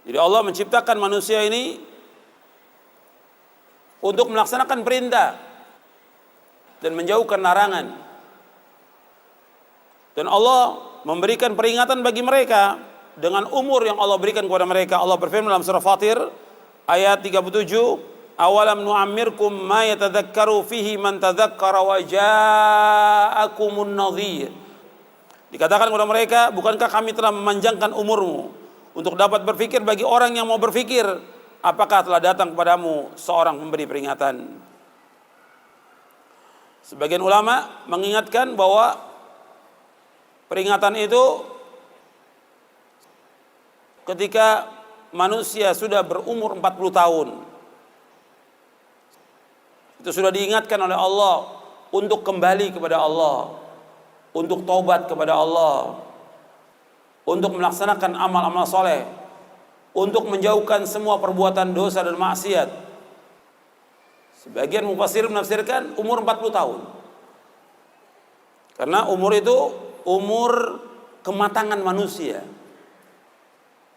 Jadi Allah menciptakan manusia ini untuk melaksanakan perintah dan menjauhkan larangan. Dan Allah memberikan peringatan bagi mereka dengan umur yang Allah berikan kepada mereka. Allah berfirman dalam surah Fatir ayat 37, awalam nu'ammirkum ma yatadzakkaru fihi man tadzakkara wa ja'akumun nadhir. Dikatakan kepada mereka, bukankah kami telah memanjangkan umurmu untuk dapat berfikir bagi orang yang mau berfikir? Apakah telah datang kepadamu seorang pemberi peringatan? Sebagian ulama mengingatkan bahwa peringatan itu ketika manusia sudah berumur 40 tahun. Itu sudah diingatkan oleh Allah untuk kembali kepada Allah, untuk taubat kepada Allah, untuk melaksanakan amal-amal soleh, untuk menjauhkan semua perbuatan dosa dan maksiat. Sebagian mufassir menafsirkan umur 40 tahun. Karena umur itu umur kematangan manusia.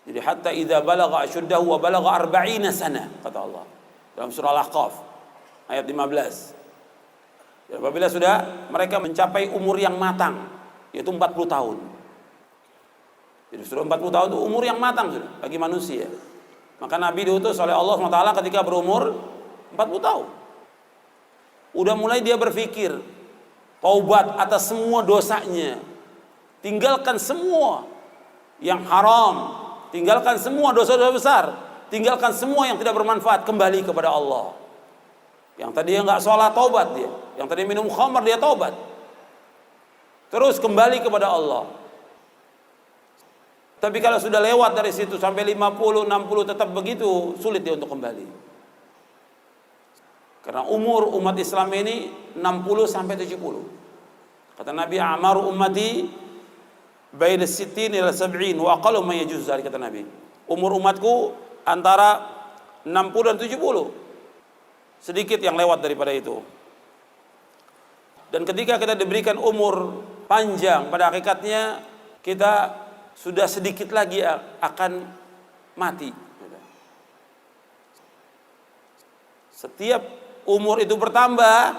Jadi hatta idza balagha ashuddahu wa balagha 40 sana, kata Allah dalam surah Al-Ahqaf ayat 15. Jadi apabila sudah mereka mencapai umur yang matang, yaitu 40 tahun. Jadi sudah 40 tahun itu umur yang matang sudah bagi manusia. Maka Nabi diutus oleh Allah SWT ketika berumur 40 tahun. Udah mulai dia berpikir taubat atas semua dosanya, tinggalkan semua yang haram, tinggalkan semua dosa-dosa besar, tinggalkan semua yang tidak bermanfaat, kembali kepada Allah. Yang tadi nggak sholat, taubat dia. Yang tadi minum khamar, dia taubat. Terus kembali kepada Allah. Tapi kalau sudah lewat dari situ sampai 50, 60 tetap begitu, sulit dia untuk kembali. Karena umur umat Islam ini 60 sampai 70. Kata Nabi, amaru ummati baina sittin ila sab'in wa aqallu ma yajuz, kata Nabi. Umur umatku antara 60 dan 70. Sedikit yang lewat daripada itu. Dan ketika kita diberikan umur panjang, pada hakikatnya kita sudah sedikit lagi akan mati. Setiap umur itu bertambah,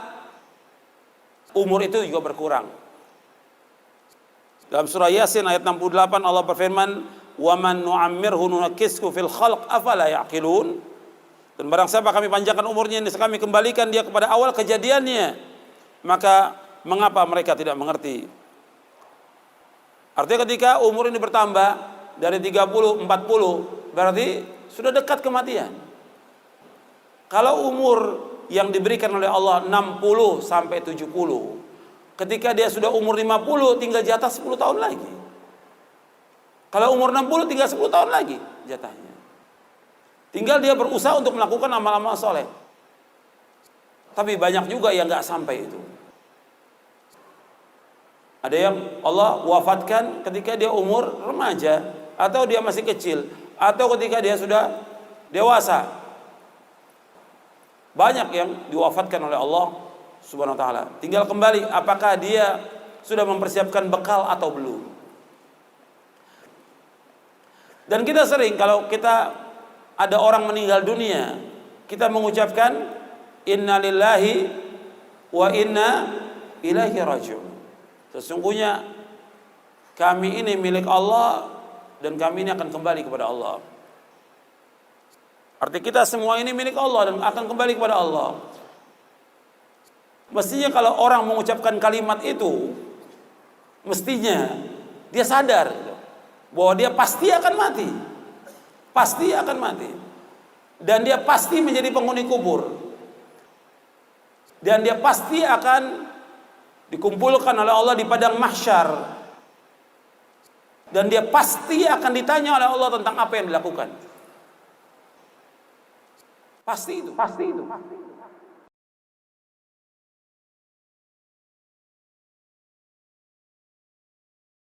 umur itu juga berkurang. Dalam surah Yasin ayat 68 Allah berfirman, "Wa man nu'ammirhu nunakkishu fil khalq afala ya'qilun." Dan barang siapa kami panjangkan umurnya, kami kembalikan dia kepada awal kejadiannya, maka mengapa mereka tidak mengerti? Artinya ketika umur ini bertambah dari 30, 40, berarti sudah dekat kematian. Kalau umur yang diberikan oleh Allah 60 sampai 70, ketika dia sudah umur 50 tinggal jatah 10 tahun lagi. Kalau umur 60 tinggal 10 tahun lagi jatahnya. Tinggal dia berusaha untuk melakukan amal-amal soleh. Tapi banyak juga yang nggak sampai itu. Ada yang Allah wafatkan ketika dia umur remaja, atau dia masih kecil, atau ketika dia sudah dewasa. Banyak yang diwafatkan oleh Allah Subhanahu wa taala. Tinggal kembali apakah dia sudah mempersiapkan bekal atau belum. Dan kita sering kalau kita ada orang meninggal dunia, kita mengucapkan inna lillahi wa inna ilaihi raji'un. Sesungguhnya kami ini milik Allah dan kami ini akan kembali kepada Allah. Arti kita semua ini milik Allah dan akan kembali kepada Allah. Mestinya kalau orang mengucapkan kalimat itu, mestinya dia sadar bahwa dia pasti akan mati. Pasti akan mati. Dan dia pasti menjadi penghuni kubur. Dan dia pasti akan dikumpulkan oleh Allah di padang mahsyar, dan dia pasti akan ditanya oleh Allah tentang apa yang dilakukan. Pasti itu.